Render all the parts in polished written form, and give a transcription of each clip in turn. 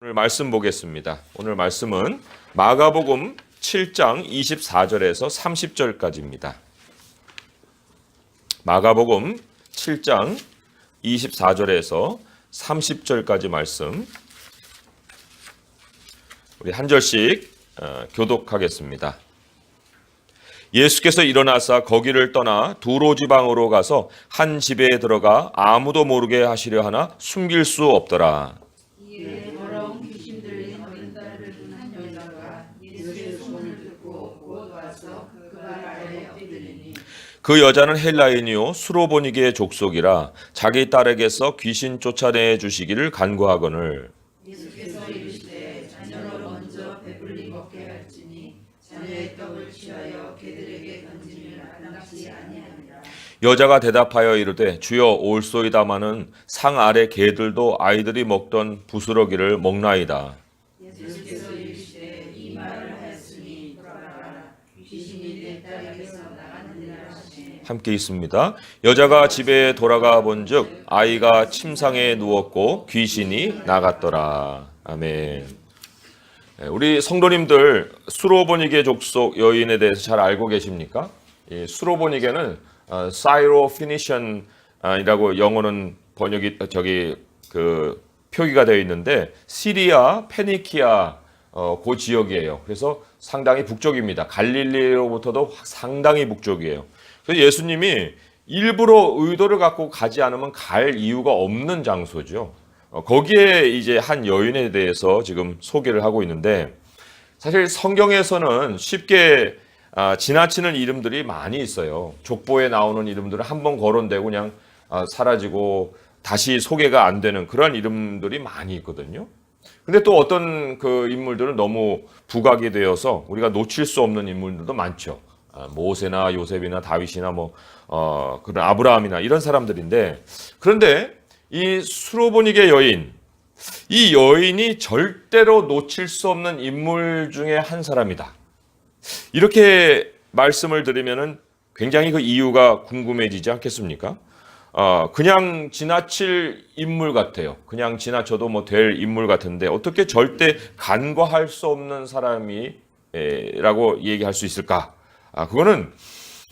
오늘 말씀 보겠습니다. 오늘 말씀은 마가복음 7장 24절에서 30절까지입니다. 마가복음 7장 24절에서 30절까지 말씀 우리 한 절씩 교독하겠습니다. 예수께서 일어나사 거기를 떠나 두로 지방으로 가서 한 집에 들어가 아무도 모르게 하시려 하나 숨길 수 없더라. 그 여자는 헬라인이요 수로보니게 족속이라 자기 딸에게서 귀신 쫓아내 주시기를 간구하거늘 예수께서 이르시되 자녀로 먼저 배불리 먹게 할지니 자녀의 떡을 취하여 개들에게 던짐을 안락지 아니하니라. 여자가 대답하여 이르되 주여 올소이다마는 상 아래 개들도 아이들이 먹던 부스러기를 먹나이다. 예수께서 이르시되 이 말을 하였으니 돌아가라 귀신이 내 딸에게서 나가느니라 하시니 함께 있습니다. 여자가 집에 돌아가 본즉 아이가 침상에 누웠고 귀신이 나갔더라. 아멘. 우리 성도님들 수로보니게 족속 여인에 대해서 잘 알고 계십니까? 이 수로보니게는 사이로피니션이라고 영어는 번역이 표기가 되어 있는데 시리아, 페니키아 그 지역이에요. 그래서 상당히 북쪽입니다. 갈릴리로부터도 상당히 북쪽이에요. 그래서 예수님이 일부러 의도를 갖고 가지 않으면 갈 이유가 없는 장소죠. 거기에 이제 한 여인에 대해서 지금 소개를 하고 있는데 사실 성경에서는 쉽게 지나치는 이름들이 많이 있어요. 족보에 나오는 이름들은 한번 거론되고 그냥 사라지고 다시 소개가 안 되는 그런 이름들이 많이 있거든요. 근데 또 어떤 그 인물들은 너무 부각이 되어서 우리가 놓칠 수 없는 인물들도 많죠. 모세나 요셉이나 다윗이나 그런 아브라함이나 이런 사람들인데 그런데 이 수로보니게 여인, 이 여인이 절대로 놓칠 수 없는 인물 중에 한 사람이다. 이렇게 말씀을 드리면은 굉장히 그 이유가 궁금해지지 않겠습니까? 그냥 지나칠 인물 같아요. 그냥 지나쳐도 될 인물 같은데 어떻게 절대 간과할 수 없는 사람이라고 얘기할 수 있을까? 그거는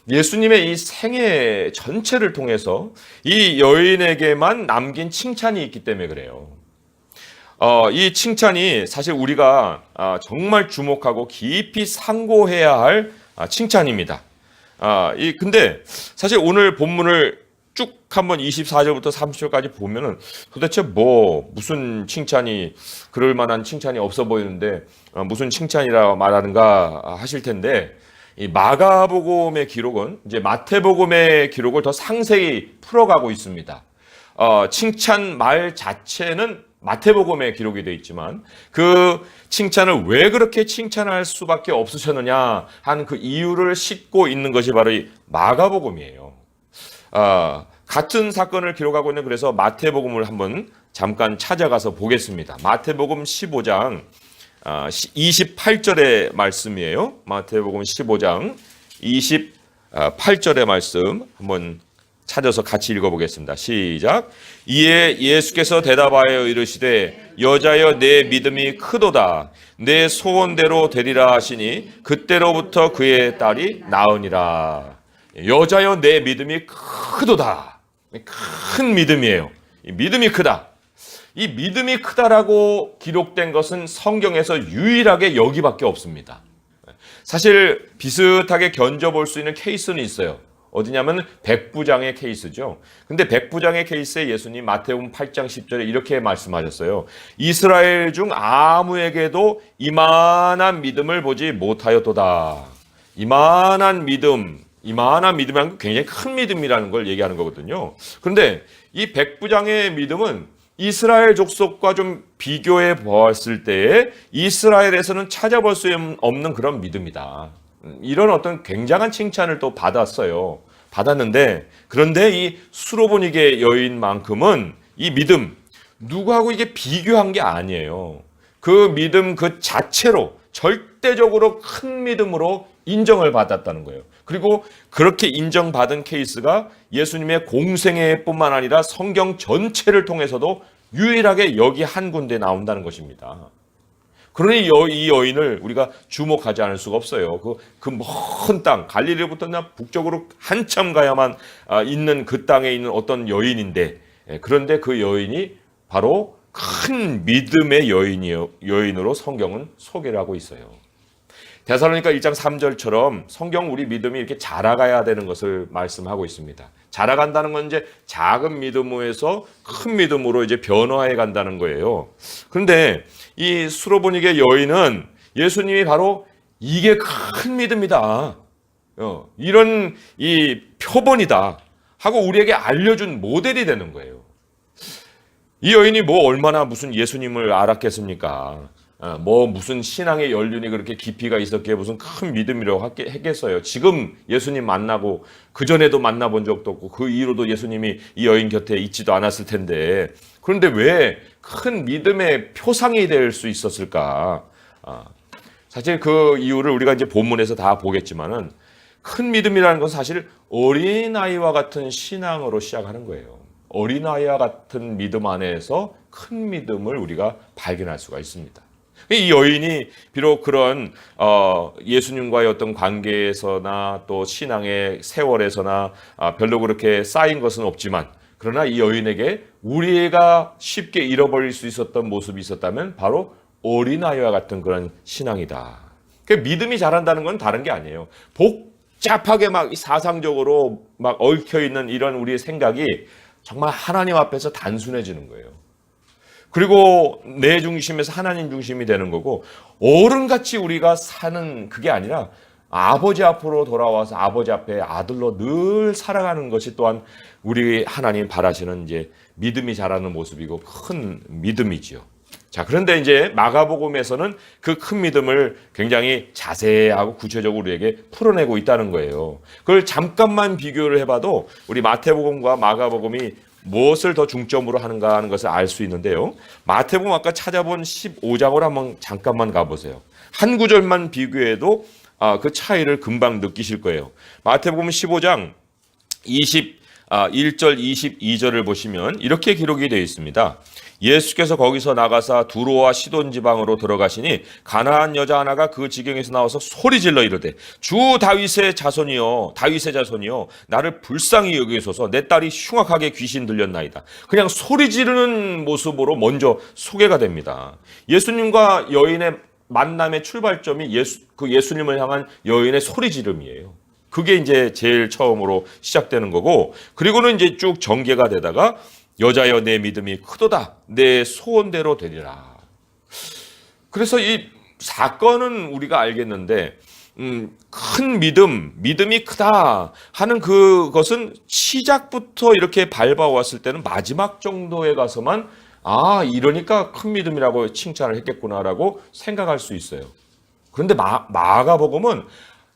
예수님의 이 생애 전체를 통해서 이 여인에게만 남긴 칭찬이 있기 때문에 그래요. 이 칭찬이 사실 우리가 정말 주목하고 깊이 상고해야 할 칭찬입니다. 근데 사실 오늘 본문을 쭉 한번 24절부터 30절까지 보면은 도대체 무슨 칭찬이 그럴 만한 칭찬이 없어 보이는데 무슨 칭찬이라 말하는가 하실 텐데 이 마가복음의 기록은 이제 마태복음의 기록을 더 상세히 풀어가고 있습니다. 칭찬 말 자체는 마태복음에 기록이 되어 있지만 그 칭찬을 왜 그렇게 칭찬할 수밖에 없으셨느냐 하는 그 이유를 싣고 있는 것이 바로 이 마가복음이에요. 같은 사건을 기록하고 있는 그래서 마태복음을 한번 잠깐 찾아가서 보겠습니다. 마태복음 15장 28절의 말씀이에요. 마태복음 15장 28절의 말씀 한번 찾아서 같이 읽어보겠습니다. 시작. 이에 예수께서 대답하여 이르시되 여자여 내 믿음이 크도다. 내 소원대로 되리라 하시니 그때로부터 그의 딸이 나으니라. 여자여 내 믿음이 크도다. 큰 믿음이에요. 이 믿음이 크다. 이 믿음이 크다라고 기록된 것은 성경에서 유일하게 여기밖에 없습니다. 사실 비슷하게 견져볼 수 있는 케이스는 있어요. 어디냐면 백부장의 케이스죠. 근데 백부장의 케이스에 예수님 마태복음 8장 10절에 이렇게 말씀하셨어요. 이스라엘 중 아무에게도 이만한 믿음을 보지 못하였도다. 이만한 믿음이라는 건 굉장히 큰 믿음이라는 걸 얘기하는 거거든요. 그런데 이 백부장의 믿음은 이스라엘 족속과 좀 비교해 보았을 때에 이스라엘에서는 찾아볼 수 없는 그런 믿음이다. 이런 어떤 굉장한 칭찬을 또 받았는데 그런데 이 수로보니게 여인만큼은 이 믿음 누구하고 이게 비교한 게 아니에요. 그 믿음 그 자체로 절대적으로 큰 믿음으로 인정을 받았다는 거예요. 그리고 그렇게 인정받은 케이스가 예수님의 공생애뿐만 아니라 성경 전체를 통해서도 유일하게 여기 한 군데 나온다는 것입니다. 그러니 이 여인을 우리가 주목하지 않을 수가 없어요. 그 먼 땅, 갈릴리부터 북쪽으로 한참 가야만 있는 그 땅에 있는 어떤 여인인데, 그런데 그 여인이 바로 큰 믿음의 여인으로 성경은 소개를 하고 있어요. 데살로니가 1장 3절처럼 성경 우리 믿음이 이렇게 자라가야 되는 것을 말씀하고 있습니다. 자라간다는 건 이제 작은 믿음에서 큰 믿음으로 이제 변화해 간다는 거예요. 그런데 이 수로보니게 여인은 예수님이 바로 이게 큰 믿음이다, 이런 이 표본이다 하고 우리에게 알려준 모델이 되는 거예요. 이 여인이 뭐 얼마나 무슨 예수님을 알았겠습니까? 뭐 무슨 신앙의 연륜이 그렇게 깊이가 있었기에 무슨 큰 믿음이라고 했겠어요. 지금 예수님 만나고 그전에도 만나본 적도 없고 그 이후로도 예수님이 이 여인 곁에 있지도 않았을 텐데, 그런데 왜 큰 믿음의 표상이 될 수 있었을까? 사실 그 이유를 우리가 이제 본문에서 다 보겠지만은, 큰 믿음이라는 건 사실 어린아이와 같은 신앙으로 시작하는 거예요. 어린아이와 같은 믿음 안에서 큰 믿음을 우리가 발견할 수가 있습니다. 이 여인이 비록 그런 예수님과의 어떤 관계에서나 또 신앙의 세월에서나 별로 그렇게 쌓인 것은 없지만, 그러나 이 여인에게 우리가 쉽게 잃어버릴 수 있었던 모습이 있었다면 바로 어린아이와 같은 그런 신앙이다. 믿음이 자란다는 건 다른 게 아니에요. 복잡하게 막 사상적으로 막 얽혀있는 이런 우리의 생각이 정말 하나님 앞에서 단순해지는 거예요. 그리고 내 중심에서 하나님 중심이 되는 거고, 어른같이 우리가 사는 그게 아니라 아버지 앞으로 돌아와서 아버지 앞에 아들로 늘 살아가는 것이 또한 우리 하나님 바라시는 이제 믿음이 자라는 모습이고 큰 믿음이지요. 자, 그런데 이제 마가복음에서는 그 큰 믿음을 굉장히 자세하고 구체적으로 우리에게 풀어내고 있다는 거예요. 그걸 잠깐만 비교를 해봐도 우리 마태복음과 마가복음이 무엇을 더 중점으로 하는가 하는 것을 알 수 있는데요. 마태복음 아까 찾아본 15장으로 한번 잠깐만 가보세요. 한 구절만 비교해도 그 차이를 금방 느끼실 거예요. 마태복음 15장 21절 22절을 보시면 이렇게 기록이 되어 있습니다. 예수께서 거기서 나가사 두로와 시돈 지방으로 들어가시니 가나안 여자 하나가 그 지경에서 나와서 소리질러 이르되 주 다윗의 자손이여 나를 불쌍히 여기소서, 내 딸이 흉악하게 귀신 들렸나이다. 그냥 소리 지르는 모습으로 먼저 소개가 됩니다. 예수님과 여인의 만남의 출발점이 예수님을 향한 여인의 소리 지름이에요. 그게 이제 제일 처음으로 시작되는 거고, 그리고는 이제 쭉 전개가 되다가 여자여 내 믿음이 크도다, 내 소원대로 되리라. 그래서 이 사건은 우리가 알겠는데 큰 믿음이 크다 하는 그것은 시작부터 이렇게 밟아왔을 때는 마지막 정도에 가서만 이러니까 큰 믿음이라고 칭찬을 했겠구나라고 생각할 수 있어요. 그런데 마가복음은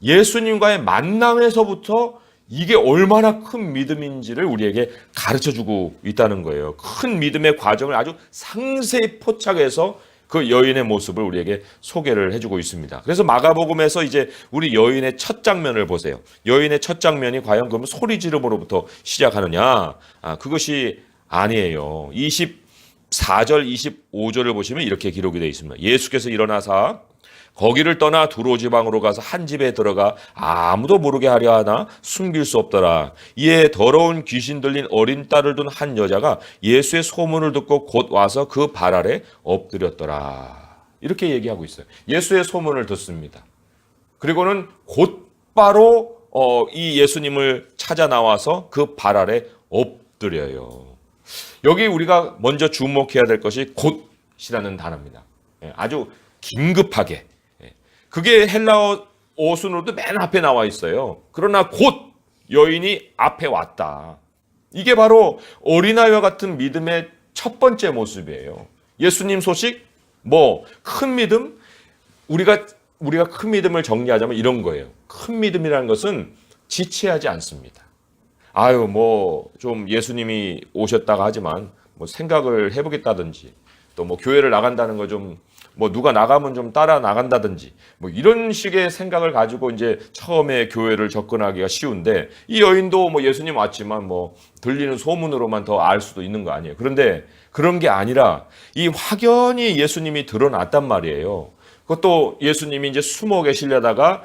예수님과의 만남에서부터 이게 얼마나 큰 믿음인지를 우리에게 가르쳐주고 있다는 거예요. 큰 믿음의 과정을 아주 상세히 포착해서 그 여인의 모습을 우리에게 소개를 해주고 있습니다. 그래서 마가복음에서 이제 우리 여인의 첫 장면을 보세요. 여인의 첫 장면이 과연 그러면 소리 지름으로부터 시작하느냐? 그것이 아니에요. 24절 25절을 보시면 이렇게 기록이 되어 있습니다. 예수께서 일어나사 거기를 떠나 두로 지방으로 가서 한 집에 들어가 아무도 모르게 하려 하나 숨길 수 없더라. 이에 더러운 귀신 들린 어린 딸을 둔 한 여자가 예수의 소문을 듣고 곧 와서 그 발 아래 엎드렸더라. 이렇게 얘기하고 있어요. 예수의 소문을 듣습니다. 그리고는 곧바로 이 예수님을 찾아 나와서 그 발 아래 엎드려요. 여기 우리가 먼저 주목해야 될 것이 곧이라는 단어입니다. 아주 긴급하게. 그게 헬라어 어순으로도 맨 앞에 나와 있어요. 그러나 곧 여인이 앞에 왔다. 이게 바로 어린아이와 같은 믿음의 첫 번째 모습이에요. 예수님 소식, 큰 믿음, 우리가 큰 믿음을 정리하자면 이런 거예요. 큰 믿음이라는 것은 지체하지 않습니다. 좀 예수님이 오셨다가 하지만 생각을 해보겠다든지, 또 교회를 나간다는 거 좀 누가 나가면 좀 따라 나간다든지 이런 식의 생각을 가지고 이제 처음에 교회를 접근하기가 쉬운데, 이 여인도 예수님 왔지만 들리는 소문으로만 더 알 수도 있는 거 아니에요. 그런데 그런 게 아니라 이 확연히 예수님이 드러났단 말이에요. 그것도 예수님이 이제 숨어 계시려다가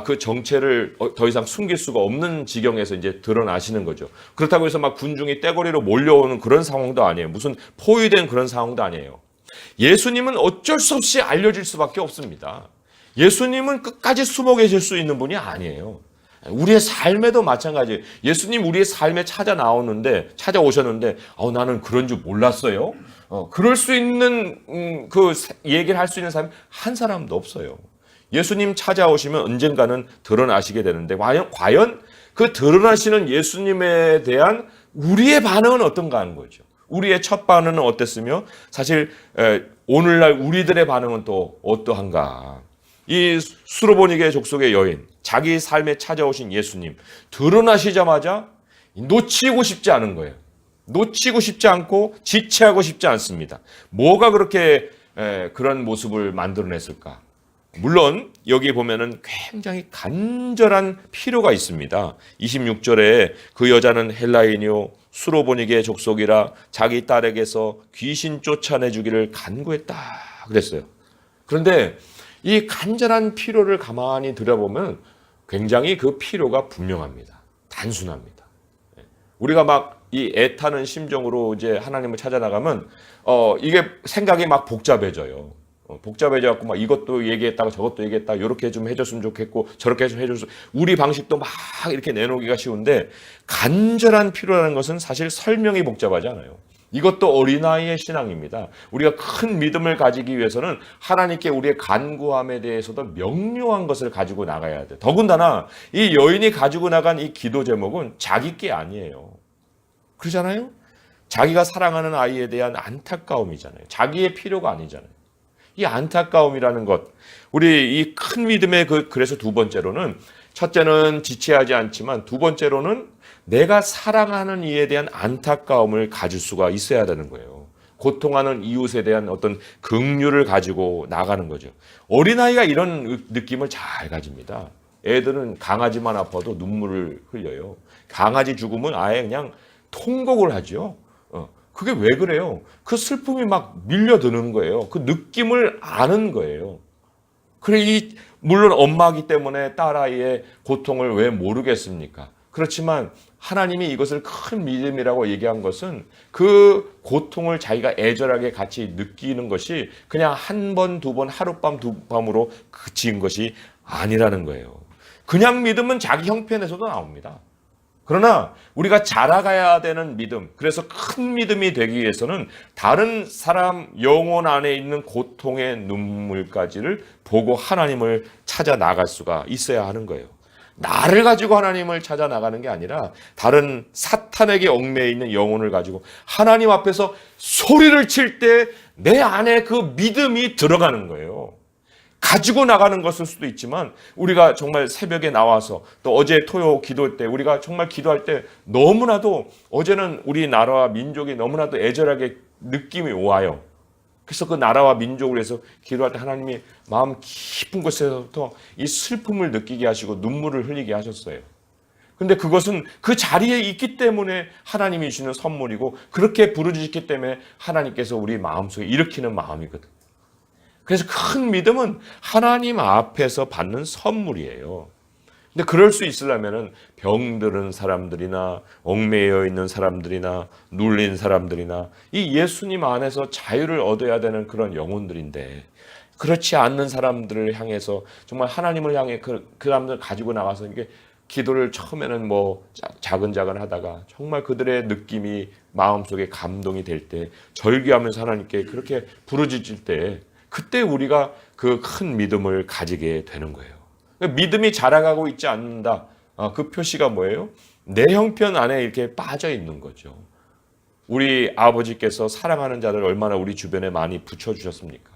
그 정체를 더 이상 숨길 수가 없는 지경에서 이제 드러나시는 거죠. 그렇다고 해서 막 군중이 떼거리로 몰려오는 그런 상황도 아니에요. 무슨 포위된 그런 상황도 아니에요. 예수님은 어쩔 수 없이 알려질 수밖에 없습니다. 예수님은 끝까지 숨어 계실 수 있는 분이 아니에요. 우리의 삶에도 마찬가지예요. 예수님 우리의 삶에 찾아오셨는데 나는 그런 줄 몰랐어요. 그럴 수 있는 그 얘기를 할 수 있는 사람이 한 사람도 없어요. 예수님 찾아오시면 언젠가는 드러나시게 되는데 과연 그 드러나시는 예수님에 대한 우리의 반응은 어떤가 하는 거죠. 우리의 첫 반응은 어땠으며 사실 오늘날 우리들의 반응은 또 어떠한가. 이 수로보니게 족속의 여인, 자기 삶에 찾아오신 예수님 드러나시자마자 놓치고 싶지 않은 거예요. 놓치고 싶지 않고 지체하고 싶지 않습니다. 뭐가 그렇게 그런 모습을 만들어냈을까? 물론 여기 보면은 굉장히 간절한 필요가 있습니다. 26절에 그 여자는 헬라인이요 수로보니게 족속이라 자기 딸에게서 귀신 쫓아내주기를 간구했다 그랬어요. 그런데 이 간절한 필요를 가만히 들여보면 굉장히 그 필요가 분명합니다. 단순합니다. 우리가 막 이 애타는 심정으로 이제 하나님을 찾아 나가면 이게 생각이 막 복잡해져요. 복잡해져갖고 막 이것도 얘기했다가 저것도 얘기했다. 이렇게 좀 해줬으면 좋겠고 저렇게 좀 해줬으면 우리 방식도 막 이렇게 내놓기가 쉬운데 간절한 필요라는 것은 사실 설명이 복잡하지 않아요. 이것도 어린아이의 신앙입니다. 우리가 큰 믿음을 가지기 위해서는 하나님께 우리의 간구함에 대해서도 명료한 것을 가지고 나가야 돼. 더군다나 이 여인이 가지고 나간 이 기도 제목은 자기 게 아니에요. 그러잖아요? 자기가 사랑하는 아이에 대한 안타까움이잖아요. 자기의 필요가 아니잖아요. 이 안타까움이라는 것, 우리 이 큰 믿음의 그래서 두 번째로는 첫째는 지체하지 않지만 두 번째로는 내가 사랑하는 이에 대한 안타까움을 가질 수가 있어야 되는 거예요. 고통하는 이웃에 대한 어떤 긍휼을 가지고 나가는 거죠. 어린아이가 이런 느낌을 잘 가집니다. 애들은 강아지만 아파도 눈물을 흘려요. 강아지 죽으면 아예 그냥 통곡을 하죠. 그게 왜 그래요? 그 슬픔이 막 밀려드는 거예요. 그 느낌을 아는 거예요. 그래, 물론 엄마이기 때문에 딸아이의 고통을 왜 모르겠습니까? 그렇지만 하나님이 이것을 큰 믿음이라고 얘기한 것은 그 고통을 자기가 애절하게 같이 느끼는 것이 그냥 한 번, 두 번, 하룻밤, 두밤으로 그친 것이 아니라는 거예요. 그냥 믿음은 자기 형편에서도 나옵니다. 그러나 우리가 자라가야 되는 믿음, 그래서 큰 믿음이 되기 위해서는 다른 사람 영혼 안에 있는 고통의 눈물까지를 보고 하나님을 찾아 나갈 수가 있어야 하는 거예요. 나를 가지고 하나님을 찾아 나가는 게 아니라 다른 사탄에게 얽매여 있는 영혼을 가지고 하나님 앞에서 소리를 칠 때 내 안에 그 믿음이 들어가는 거예요. 가지고 나가는 것일 수도 있지만 우리가 정말 새벽에 나와서 또 어제 토요 기도 때 우리가 정말 기도할 때 너무나도 어제는 우리 나라와 민족이 너무나도 애절하게 느낌이 와요. 그래서 그 나라와 민족을 위해서 기도할 때 하나님이 마음 깊은 곳에서부터 이 슬픔을 느끼게 하시고 눈물을 흘리게 하셨어요. 근데 그것은 그 자리에 있기 때문에 하나님이 주시는 선물이고 그렇게 부르짖기 때문에 하나님께서 우리 마음속에 일으키는 마음이거든. 그래서 큰 믿음은 하나님 앞에서 받는 선물이에요. 근데 그럴 수 있으려면은 병들은 사람들이나 얽매여 있는 사람들이나 눌린 사람들이나 이 예수님 안에서 자유를 얻어야 되는 그런 영혼들인데 그렇지 않는 사람들을 향해서 정말 하나님을 향해 그 사람들 가지고 나가서 이게 기도를 처음에는 뭐 자근자근 하다가 정말 그들의 느낌이 마음속에 감동이 될 때 절규하면서 하나님께 그렇게 부르짖을 때 그때 우리가 그 큰 믿음을 가지게 되는 거예요. 믿음이 자라가고 있지 않는다. 그 표시가 뭐예요? 내 형편 안에 이렇게 빠져 있는 거죠. 우리 아버지께서 사랑하는 자들을 얼마나 우리 주변에 많이 붙여주셨습니까?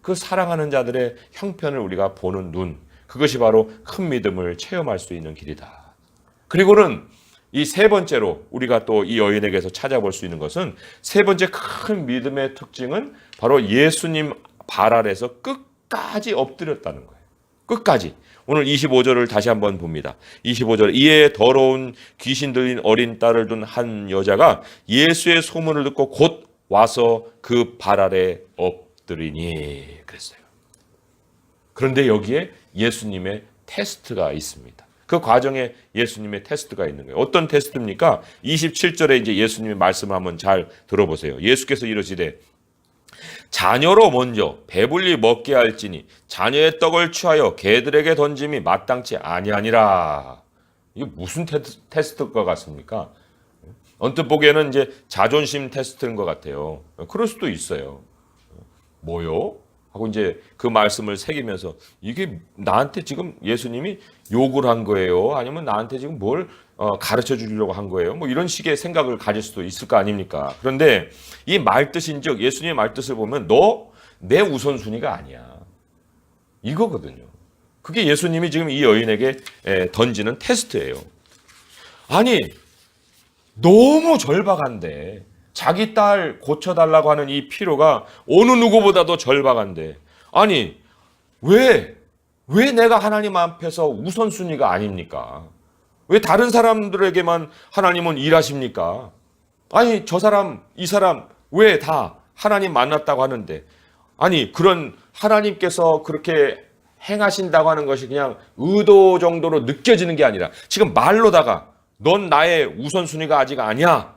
그 사랑하는 자들의 형편을 우리가 보는 눈, 그것이 바로 큰 믿음을 체험할 수 있는 길이다. 그리고는 이 세 번째로 우리가 또 이 여인에게서 찾아볼 수 있는 것은 세 번째 큰 믿음의 특징은 바로 예수님 발 아래서 끝까지 엎드렸다는 거예요. 끝까지. 오늘 25절을 다시 한번 봅니다. 25절. 이에 더러운 귀신 들린 어린 딸을 둔 한 여자가 예수의 소문을 듣고 곧 와서 그 발 아래 엎드리니 그랬어요. 그런데 여기에 예수님의 테스트가 있습니다. 그 과정에 예수님의 테스트가 있는 거예요. 어떤 테스트입니까? 27절에 이제 예수님의 말씀을 한번 잘 들어보세요. 예수께서 이러시되 자녀로 먼저 배불리 먹게 할지니 자녀의 떡을 취하여 개들에게 던짐이 마땅치 아니하니라. 이게 무슨 테스트가 같습니까? 언뜻 보기에는 이제 자존심 테스트인 것 같아요. 그럴 수도 있어요. 뭐요? 하고 이제 그 말씀을 새기면서 이게 나한테 지금 예수님이 욕을 한 거예요? 아니면 나한테 지금 뭘 가르쳐 주려고 한 거예요? 뭐 이런 식의 생각을 가질 수도 있을 거 아닙니까? 그런데 이 말뜻인즉 예수님의 말뜻을 보면 너 내 우선순위가 아니야. 이거거든요. 그게 예수님이 지금 이 여인에게 던지는 테스트예요. 아니 너무 절박한데 자기 딸 고쳐달라고 하는 이 필요가 어느 누구보다도 절박한데 아니 왜 내가 하나님 앞에서 우선순위가 아닙니까? 왜 다른 사람들에게만 하나님은 일하십니까? 아니 저 사람 이 사람 왜 다 하나님 만났다고 하는데 아니 그런 하나님께서 그렇게 행하신다고 하는 것이 그냥 의도 정도로 느껴지는 게 아니라 지금 말로다가 넌 나의 우선순위가 아직 아니야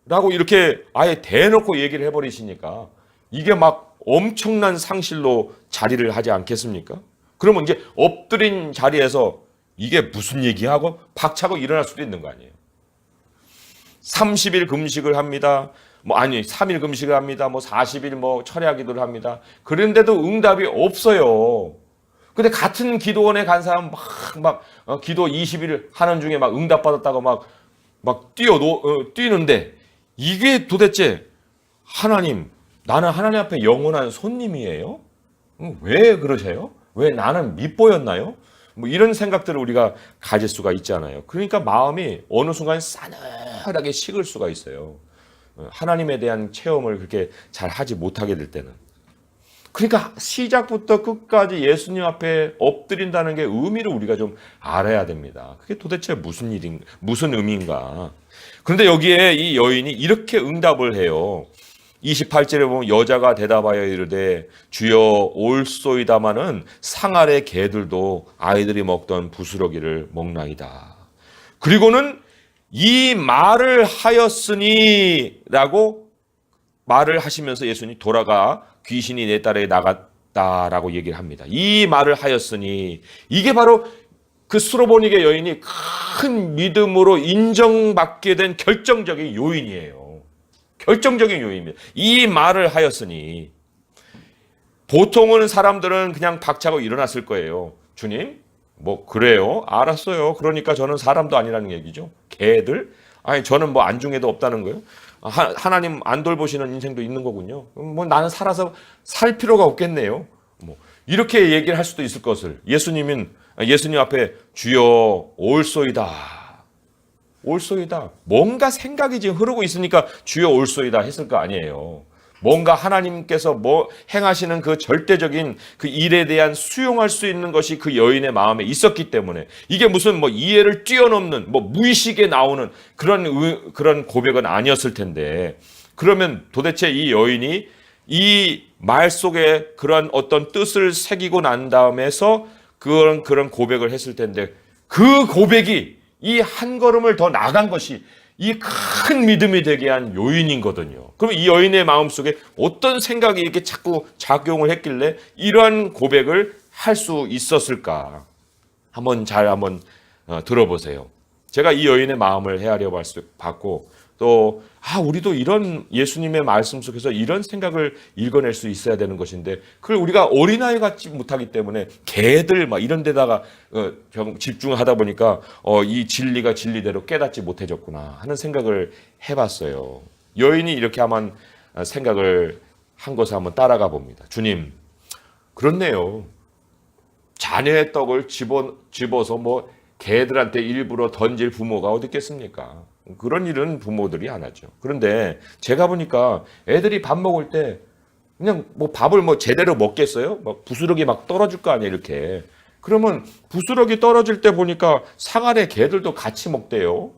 라고 이렇게 아예 대놓고 얘기를 해버리시니까 이게 막 엄청난 상실로 자리를 하지 않겠습니까? 그러면 이제 엎드린 자리에서 이게 무슨 얘기하고 박차고 일어날 수도 있는 거 아니에요. 30일 금식을 합니다. 3일 금식을 합니다. 40일 철야 기도를 합니다. 그런데도 응답이 없어요. 근데 같은 기도원에 간 사람 기도 20일 하는 중에 막 응답 받았다고 뛰는데 이게 도대체 하나님, 나는 하나님 앞에 영원한 손님이에요? 왜 그러세요? 왜 나는 밑보였나요? 이런 생각들을 우리가 가질 수가 있잖아요. 그러니까 마음이 어느 순간 싸늘하게 식을 수가 있어요. 하나님에 대한 체험을 그렇게 잘 하지 못하게 될 때는. 그러니까 시작부터 끝까지 예수님 앞에 엎드린다는 게 의미를 우리가 좀 알아야 됩니다. 그게 도대체 무슨 의미인가. 그런데 여기에 이 여인이 이렇게 응답을 해요. 28절에 보면 여자가 대답하여 이르되 주여 올소이다마는 상 아래 개들도 아이들이 먹던 부스러기를 먹나이다. 그리고는 이 말을 하였으니 라고 말을 하시면서 예수님이 돌아가 귀신이 내 딸에게 나갔다라고 얘기를 합니다. 이 말을 하였으니 이게 바로 그 수로보니게 여인이 큰 믿음으로 인정받게 된 결정적인 요인이에요. 결정적인 요인입니다. 이 말을 하였으니 보통은 사람들은 그냥 박차고 일어났을 거예요. 주님, 그래요? 알았어요. 그러니까 저는 사람도 아니라는 얘기죠. 개들? 아니 저는 안중에도 없다는 거예요. 하나님 안 돌보시는 인생도 있는 거군요. 나는 살아서 살 필요가 없겠네요. 이렇게 얘기를 할 수도 있을 것을 예수님 앞에 주여 올소이다. 올소이다. 뭔가 생각이 지금 흐르고 있으니까 주여 올소이다 했을 거 아니에요. 뭔가 하나님께서 행하시는 그 절대적인 그 일에 대한 수용할 수 있는 것이 그 여인의 마음에 있었기 때문에 이게 무슨 이해를 뛰어넘는 무의식에 나오는 그런 고백은 아니었을 텐데 그러면 도대체 이 여인이 이 말 속에 그런 어떤 뜻을 새기고 난 다음에서 그런 고백을 했을 텐데 그 고백이 이 한 걸음을 더 나간 것이 이 큰 믿음이 되게 한 요인이거든요. 그럼 이 여인의 마음속에 어떤 생각이 이렇게 자꾸 작용을 했길래 이러한 고백을 할 수 있었을까? 한번 들어보세요. 제가 이 여인의 마음을 헤아려 봤고 또 우리도 이런 예수님의 말씀 속에서 이런 생각을 읽어낼 수 있어야 되는 것인데 그걸 우리가 어린아이 같지 못하기 때문에 개들 이런 데다가 집중하다 보니까 이 진리가 진리대로 깨닫지 못해졌구나 하는 생각을 해봤어요. 여인이 이렇게 한번 생각을 한 것을 한번 따라가 봅니다. 주님, 그렇네요. 자녀의 떡을 집어서 개들한테 일부러 던질 부모가 어디 있겠습니까? 그런 일은 부모들이 안 하죠. 그런데 제가 보니까 애들이 밥 먹을 때 그냥 밥을 제대로 먹겠어요? 부스러기 떨어질 거 아니에요, 이렇게. 그러면 부스러기 떨어질 때 보니까 상 아래 개들도 같이 먹대요.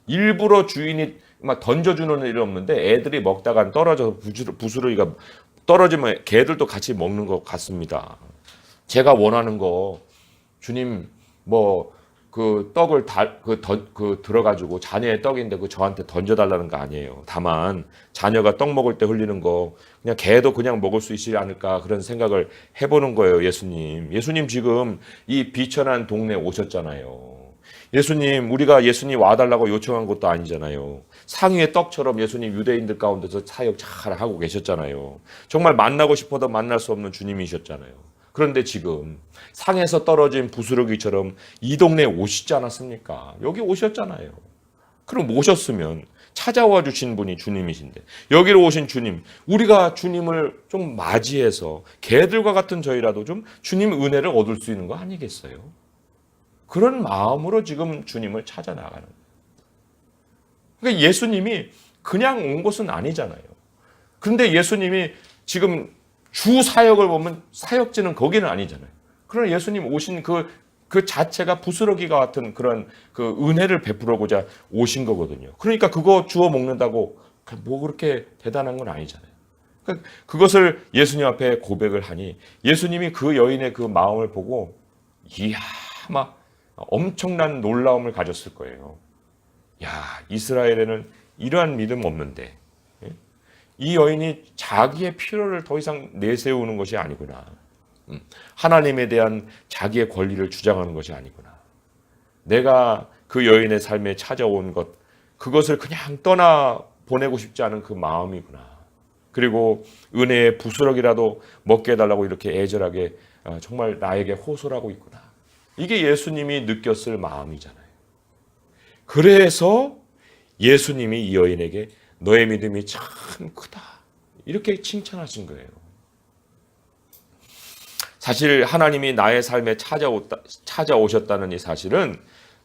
일부러 주인이 막 던져주는 일은 없는데 애들이 먹다가 떨어져서 부스러기가 떨어지면 개들도 같이 먹는 것 같습니다. 제가 원하는 거 주님 뭐 그 떡을 들어가지고 자녀의 떡인데 그 저한테 던져달라는 거 아니에요. 다만 자녀가 떡 먹을 때 흘리는 거 그냥 개도 그냥 먹을 수 있지 않을까 그런 생각을 해보는 거예요. 예수님 지금 이 비천한 동네 오셨잖아요. 예수님 우리가 예수님 와달라고 요청한 것도 아니잖아요. 상위의 떡처럼 예수님 유대인들 가운데서 사역 잘 하고 계셨잖아요. 정말 만나고 싶어도 만날 수 없는 주님이셨잖아요. 그런데 지금 상에서 떨어진 부스러기처럼 이 동네에 오시지 않았습니까? 여기 오셨잖아요. 그럼 오셨으면 찾아와 주신 분이 주님이신데 여기로 오신 주님, 우리가 주님을 좀 맞이해서 개들과 같은 저희라도 좀 주님 은혜를 얻을 수 있는 거 아니겠어요? 그런 마음으로 지금 주님을 찾아 나가는 거예요. 그러니까 예수님이 그냥 온 것은 아니잖아요. 그런데 예수님이 지금 주 사역을 보면 사역지는 거기는 아니잖아요. 그러나 예수님 오신 그 자체가 부스러기가 같은 그런 그 은혜를 베풀어고자 오신 거거든요. 그러니까 그거 주워 먹는다고 뭐 그렇게 대단한 건 아니잖아요. 그러니까 그것을 예수님 앞에 고백을 하니 예수님이 그 여인의 그 마음을 보고 이야 막 엄청난 놀라움을 가졌을 거예요. 야, 이스라엘에는 이러한 믿음 없는데 이 여인이 자기의 필요를 더 이상 내세우는 것이 아니구나. 하나님에 대한 자기의 권리를 주장하는 것이 아니구나. 내가 그 여인의 삶에 찾아온 것, 그것을 그냥 떠나 보내고 싶지 않은 그 마음이구나. 그리고 은혜의 부스러기라도 먹게 해달라고 이렇게 애절하게 정말 나에게 호소를 하고 있구나. 이게 예수님이 느꼈을 마음이잖아요. 그래서 예수님이 이 여인에게 너의 믿음이 참 크다. 이렇게 칭찬하신 거예요. 사실 하나님이 나의 삶에 찾아오셨다는 이 사실은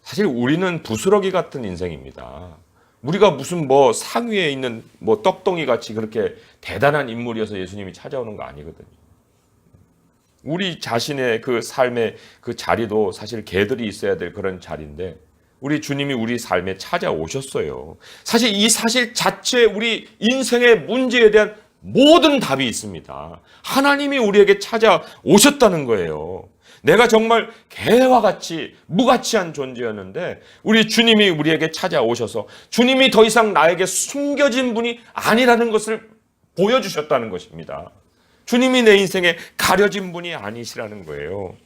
사실 우리는 부스러기 같은 인생입니다. 우리가 무슨 뭐 상위에 있는 뭐 떡덩이 같이 그렇게 대단한 인물이어서 예수님이 찾아오는 거 아니거든요. 우리 자신의 그 삶의 그 자리도 사실 개들이 있어야 될 그런 자리인데 우리 주님이 우리 삶에 찾아오셨어요. 사실 이 사실 자체에 우리 인생의 문제에 대한 모든 답이 있습니다. 하나님이 우리에게 찾아오셨다는 거예요. 내가 정말 개와 같이 무가치한 존재였는데 우리 주님이 우리에게 찾아오셔서 주님이 더 이상 나에게 숨겨진 분이 아니라는 것을 보여주셨다는 것입니다. 주님이 내 인생에 가려진 분이 아니시라는 거예요.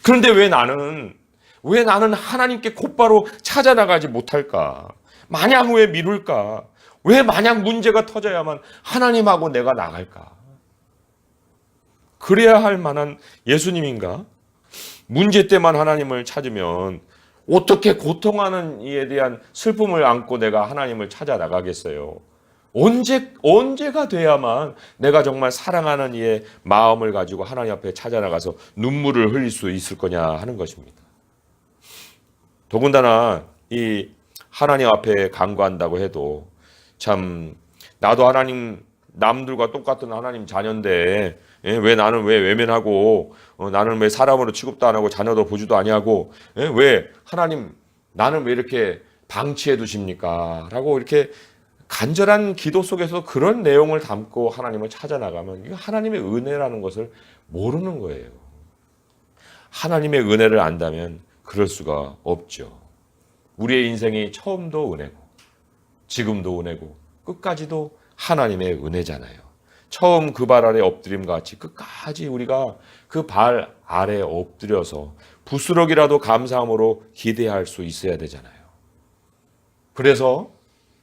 그런데 왜 나는 하나님께 곧바로 찾아나가지 못할까? 마냥 왜 미룰까? 왜 마냥 문제가 터져야만 하나님하고 내가 나갈까? 그래야 할 만한 예수님인가? 문제 때만 하나님을 찾으면 어떻게 고통하는 이에 대한 슬픔을 안고 내가 하나님을 찾아 나가겠어요? 언제가 돼야만 내가 정말 사랑하는 이의 마음을 가지고 하나님 앞에 찾아 나가서 눈물을 흘릴 수 있을 거냐 하는 것입니다. 더군다나 이 하나님 앞에 간구한다고 해도 참 나도 하나님 남들과 똑같은 하나님 자녀인데 왜 나는 왜 외면하고 나는 왜 사람으로 취급도 안 하고 자녀도 보지도 아니하고 왜 하나님 나는 왜 이렇게 방치해 두십니까? 라고 이렇게 간절한 기도 속에서 그런 내용을 담고 하나님을 찾아 나가면 이거 하나님의 은혜라는 것을 모르는 거예요. 하나님의 은혜를 안다면 그럴 수가 없죠. 우리의 인생이 처음도 은혜고 지금도 은혜고 끝까지도 하나님의 은혜잖아요. 처음 그 발 아래 엎드림 같이 끝까지 우리가 그 발 아래 엎드려서 부스럭이라도 감사함으로 기대할 수 있어야 되잖아요. 그래서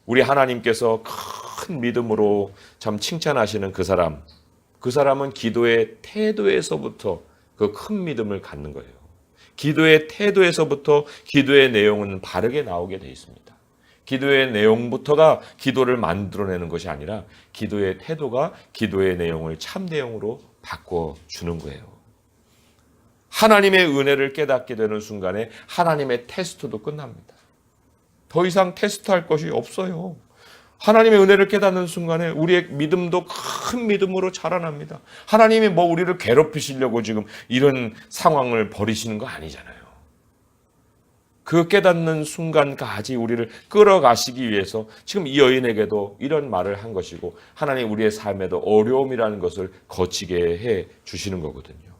우리 하나님께서 큰 믿음으로 참 칭찬하시는 그 사람은 기도의 태도에서부터 그 큰 믿음을 갖는 거예요. 기도의 태도에서부터 기도의 내용은 바르게 나오게 되어 있습니다. 기도의 내용부터가 기도를 만들어내는 것이 아니라 기도의 태도가 기도의 내용을 참 내용으로 바꿔주는 거예요. 하나님의 은혜를 깨닫게 되는 순간에 하나님의 테스트도 끝납니다. 더 이상 테스트할 것이 없어요. 하나님의 은혜를 깨닫는 순간에 우리의 믿음도 큰 믿음으로 자라납니다. 하나님이 뭐 우리를 괴롭히시려고 지금 이런 상황을 벌이시는 거 아니잖아요. 그 깨닫는 순간까지 우리를 끌어가시기 위해서 지금 이 여인에게도 이런 말을 한 것이고 하나님 우리의 삶에도 어려움이라는 것을 거치게 해 주시는 거거든요.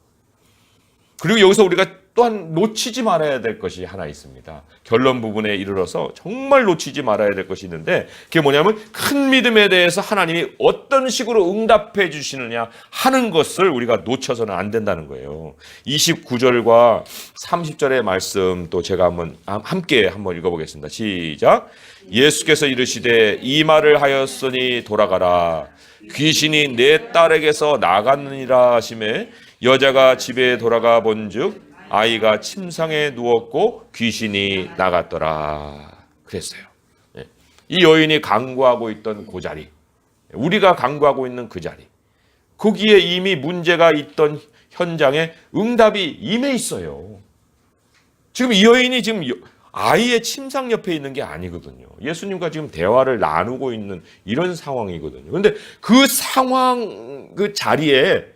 그리고 여기서 우리가 또한 놓치지 말아야 될 것이 하나 있습니다. 결론 부분에 이르러서 정말 놓치지 말아야 될 것이 있는데 그게 뭐냐면 큰 믿음에 대해서 하나님이 어떤 식으로 응답해 주시느냐 하는 것을 우리가 놓쳐서는 안 된다는 거예요. 29절과 30절의 말씀 또 제가 함께 한번 읽어보겠습니다. 시작. 예수께서 이르시되 이 말을 하였으니 돌아가라. 귀신이 내 딸에게서 나갔느니라 하시매 여자가 집에 돌아가 본즉 아이가 침상에 누웠고 귀신이 나갔더라 그랬어요. 이 여인이 간구하고 있던 그 자리, 우리가 간구하고 있는 그 자리, 거기에 이미 문제가 있던 현장에 응답이 임해 있어요. 지금 이 여인이 지금 아이의 침상 옆에 있는 게 아니거든요. 예수님과 지금 대화를 나누고 있는 이런 상황이거든요. 그런데 그 상황, 그 자리에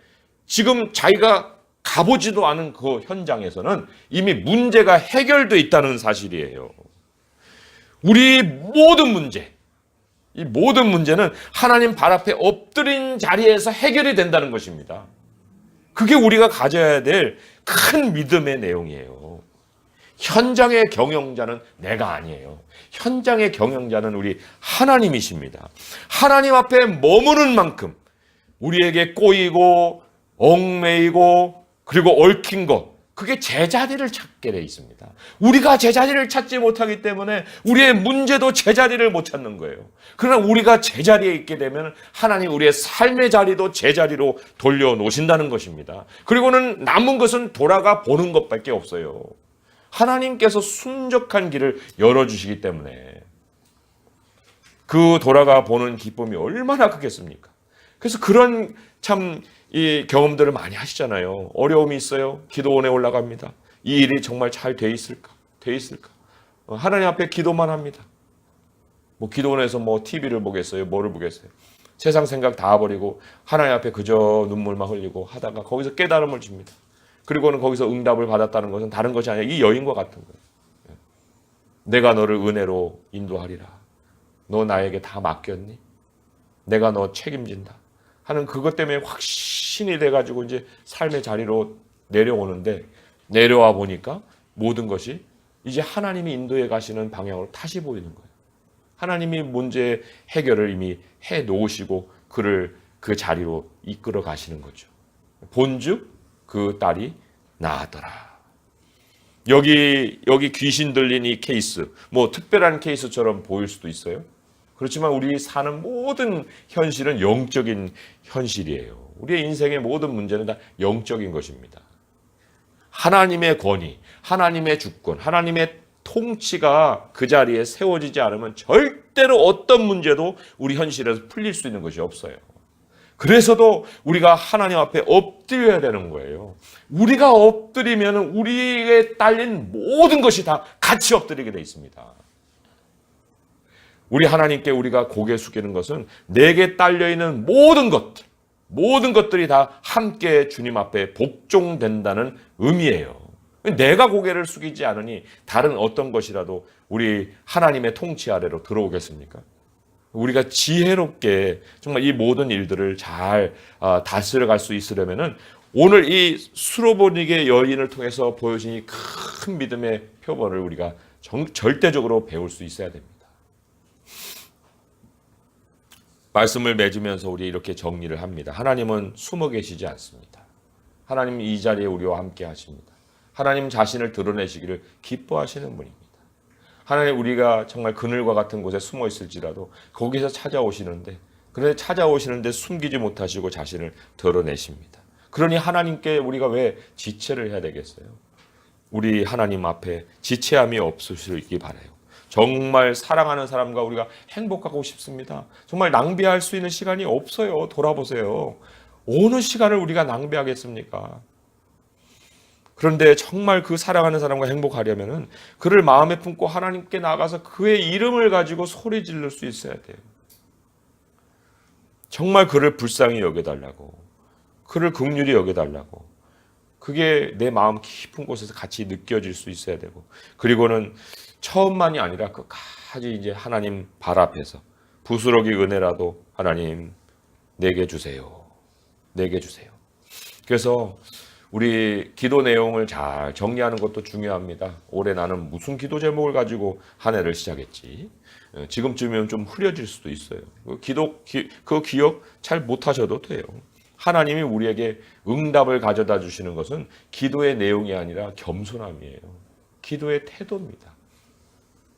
지금 자기가 가보지도 않은 그 현장에서는 이미 문제가 해결되어 있다는 사실이에요. 우리 모든 문제, 이 모든 문제는 하나님 발 앞에 엎드린 자리에서 해결이 된다는 것입니다. 그게 우리가 가져야 될 큰 믿음의 내용이에요. 현장의 경영자는 내가 아니에요. 현장의 경영자는 우리 하나님이십니다. 하나님 앞에 머무는 만큼 우리에게 꼬이고 얽매이고 그리고 얽힌 것, 그게 제자리를 찾게 돼 있습니다. 우리가 제자리를 찾지 못하기 때문에 우리의 문제도 제자리를 못 찾는 거예요. 그러나 우리가 제자리에 있게 되면 하나님 우리의 삶의 자리도 제자리로 돌려놓으신다는 것입니다. 그리고는 남은 것은 돌아가 보는 것밖에 없어요. 하나님께서 순적한 길을 열어주시기 때문에 그 돌아가 보는 기쁨이 얼마나 크겠습니까? 그래서 그런 참 이 경험들을 많이 하시잖아요. 어려움이 있어요. 기도원에 올라갑니다. 이 일이 정말 잘 돼 있을까? 돼 있을까? 하나님 앞에 기도만 합니다. 뭐 기도원에서 뭐 TV를 보겠어요? 뭐를 보겠어요? 세상 생각 다 버리고 하나님 앞에 그저 눈물만 흘리고 하다가 거기서 깨달음을 줍니다. 그리고는 거기서 응답을 받았다는 것은 다른 것이 아니라 이 여인과 같은 거예요. 내가 너를 은혜로 인도하리라. 너 나에게 다 맡겼니? 내가 너 책임진다. 하는 그것 때문에 확신이 돼가지고 이제 삶의 자리로 내려오는데 내려와 보니까 모든 것이 이제 하나님이 인도해 가시는 방향으로 다시 보이는 거예요. 하나님이 문제 해결을 이미 해 놓으시고 그를 그 자리로 이끌어 가시는 거죠. 본즉 그 딸이 나았더라. 여기 귀신 들린 이 케이스, 뭐 특별한 케이스처럼 보일 수도 있어요. 그렇지만 우리 사는 모든 현실은 영적인 현실이에요. 우리의 인생의 모든 문제는 다 영적인 것입니다. 하나님의 권위, 하나님의 주권, 하나님의 통치가 그 자리에 세워지지 않으면 절대로 어떤 문제도 우리 현실에서 풀릴 수 있는 것이 없어요. 그래서도 우리가 하나님 앞에 엎드려야 되는 거예요. 우리가 엎드리면 우리에 딸린 모든 것이 다 같이 엎드리게 돼 있습니다. 우리 하나님께 우리가 고개 숙이는 것은 내게 딸려있는 모든 것들이 다 함께 주님 앞에 복종된다는 의미예요. 내가 고개를 숙이지 않으니 다른 어떤 것이라도 우리 하나님의 통치 아래로 들어오겠습니까? 우리가 지혜롭게 정말 이 모든 일들을 잘 다스려갈 수 있으려면은 오늘 이 수로보닉의 여인을 통해서 보여진 이 큰 믿음의 표본을 우리가 절대적으로 배울 수 있어야 됩니다. 말씀을 맺으면서 우리 이렇게 정리를 합니다. 하나님은 숨어 계시지 않습니다. 하나님 이 자리에 우리와 함께 하십니다. 하나님 자신을 드러내시기를 기뻐하시는 분입니다. 하나님 우리가 정말 그늘과 같은 곳에 숨어 있을지라도 거기서 찾아오시는데 그런데 찾아오시는데 숨기지 못하시고 자신을 드러내십니다. 그러니 하나님께 우리가 왜 지체를 해야 되겠어요? 우리 하나님 앞에 지체함이 없을 수 있기 바라요. 정말 사랑하는 사람과 우리가 행복하고 싶습니다. 정말 낭비할 수 있는 시간이 없어요. 돌아보세요. 어느 시간을 우리가 낭비하겠습니까? 그런데 정말 그 사랑하는 사람과 행복하려면 그를 마음에 품고 하나님께 나가서 그의 이름을 가지고 소리 지를 수 있어야 돼요. 정말 그를 불쌍히 여겨달라고, 그를 긍휼히 여겨달라고, 그게 내 마음 깊은 곳에서 같이 느껴질 수 있어야 되고, 그리고는 처음만이 아니라 끝까지 이제 하나님 발 앞에서 부스러기 은혜라도 하나님 내게 주세요. 내게 주세요. 그래서 우리 기도 내용을 잘 정리하는 것도 중요합니다. 올해 나는 무슨 기도 제목을 가지고 한 해를 시작했지? 지금쯤이면 좀 흐려질 수도 있어요. 그 기억 잘 못하셔도 돼요. 하나님이 우리에게 응답을 가져다 주시는 것은 기도의 내용이 아니라 겸손함이에요. 기도의 태도입니다.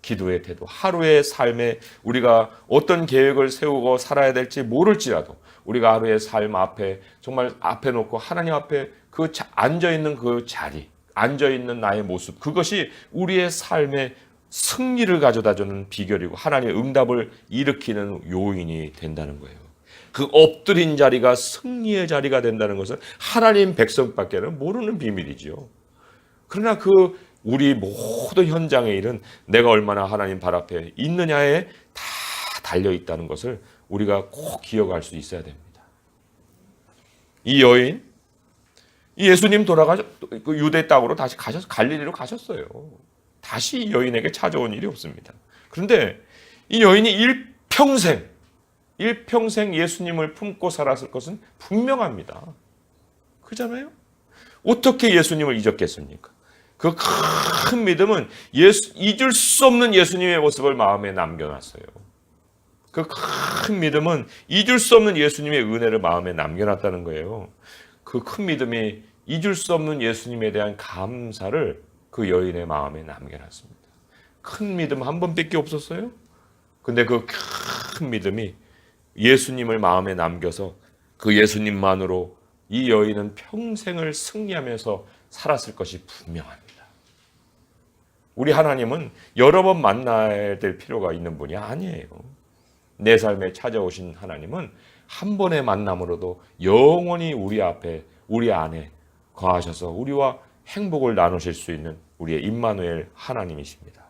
기도의 태도. 하루의 삶에 우리가 어떤 계획을 세우고 살아야 될지 모를지라도 우리가 하루의 삶 앞에 정말 앞에 놓고 하나님 앞에 그 앉아있는 그 자리, 앉아있는 나의 모습, 그것이 우리의 삶에 승리를 가져다주는 비결이고 하나님의 응답을 일으키는 요인이 된다는 거예요. 그 엎드린 자리가 승리의 자리가 된다는 것은 하나님 백성밖에는 모르는 비밀이죠. 그러나 그 우리 모든 현장의 일은 내가 얼마나 하나님 발 앞에 있느냐에 다 달려있다는 것을 우리가 꼭 기억할 수 있어야 됩니다. 이 여인, 이 예수님 그 유대 땅으로 다시 갈릴리로 가셨어요. 다시 이 여인에게 찾아온 일이 없습니다. 그런데 이 여인이 일평생 예수님을 품고 살았을 것은 분명합니다. 그렇잖아요? 어떻게 예수님을 잊었겠습니까? 그 큰 믿음은 잊을 수 없는 예수님의 모습을 마음에 남겨놨어요. 그 큰 믿음은 잊을 수 없는 예수님의 은혜를 마음에 남겨놨다는 거예요. 그 큰 믿음이 잊을 수 없는 예수님에 대한 감사를 그 여인의 마음에 남겨놨습니다. 큰 믿음 한 번밖에 없었어요. 근데 그 큰 믿음이 예수님을 마음에 남겨서 그 예수님만으로 이 여인은 평생을 승리하면서 살았을 것이 분명합니다. 우리 하나님은 여러 번 만나야 될 필요가 있는 분이 아니에요. 내 삶에 찾아오신 하나님은 한 번의 만남으로도 영원히 우리 앞에, 우리 안에 거하셔서 우리와 행복을 나누실 수 있는 우리의 임마누엘 하나님이십니다.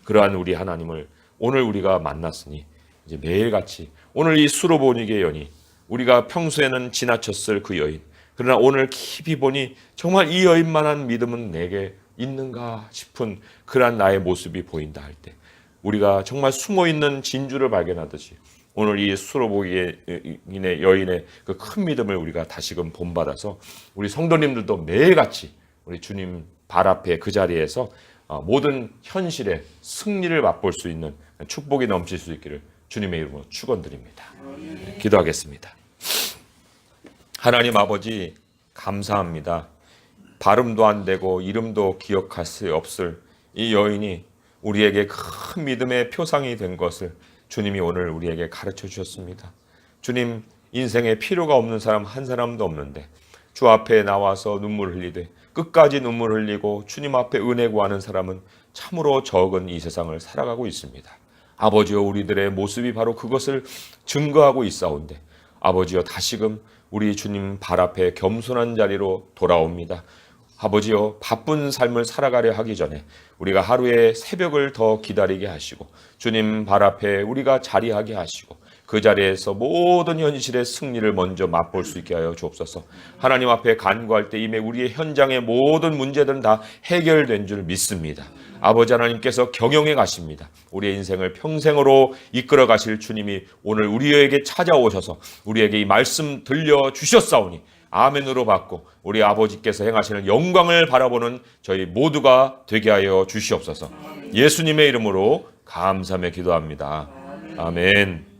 그러한 우리 하나님을 오늘 우리가 만났으니 이제 매일같이 오늘 이 수로보니게 여인이 우리가 평소에는 지나쳤을 그 여인, 그러나 오늘 깊이 보니 정말 이 여인만한 믿음은 내게 있는가 싶은 그러한 나의 모습이 보인다 할 때 우리가 정말 숨어있는 진주를 발견하듯이 오늘 이 수로보니게 여인의 그 큰 믿음을 우리가 다시금 본받아서 우리 성도님들도 매일같이 우리 주님 발 앞에 그 자리에서 모든 현실의 승리를 맛볼 수 있는 축복이 넘칠 수 있기를 주님의 이름으로 축원드립니다. 기도하겠습니다. 하나님 아버지 감사합니다. 발음도 안 되고 이름도 기억할 수 없을 이 여인이 우리에게 큰 믿음의 표상이 된 것을 주님이 오늘 우리에게 가르쳐 주셨습니다. 주님, 인생에 필요가 없는 사람 한 사람도 없는데 주 앞에 나와서 눈물 흘리되 끝까지 눈물 흘리고 주님 앞에 은혜 구하는 사람은 참으로 적은 이 세상을 살아가고 있습니다. 아버지여, 우리들의 모습이 바로 그것을 증거하고 있사온데 아버지여, 다시금 우리 주님 발 앞에 겸손한 자리로 돌아옵니다. 아버지여, 바쁜 삶을 살아가려 하기 전에 우리가 하루의 새벽을 더 기다리게 하시고 주님 발 앞에 우리가 자리하게 하시고 그 자리에서 모든 현실의 승리를 먼저 맛볼 수 있게 하여 주옵소서. 하나님 앞에 간구할 때 이미 우리의 현장의 모든 문제들은 다 해결된 줄 믿습니다. 아버지 하나님께서 경영해 가십니다. 우리의 인생을 평생으로 이끌어 가실 주님이 오늘 우리에게 찾아오셔서 우리에게 이 말씀 들려주셨사오니 아멘으로 받고 우리 아버지께서 행하시는 영광을 바라보는 저희 모두가 되게 하여 주시옵소서. 예수님의 이름으로 감사하며 기도합니다. 아멘.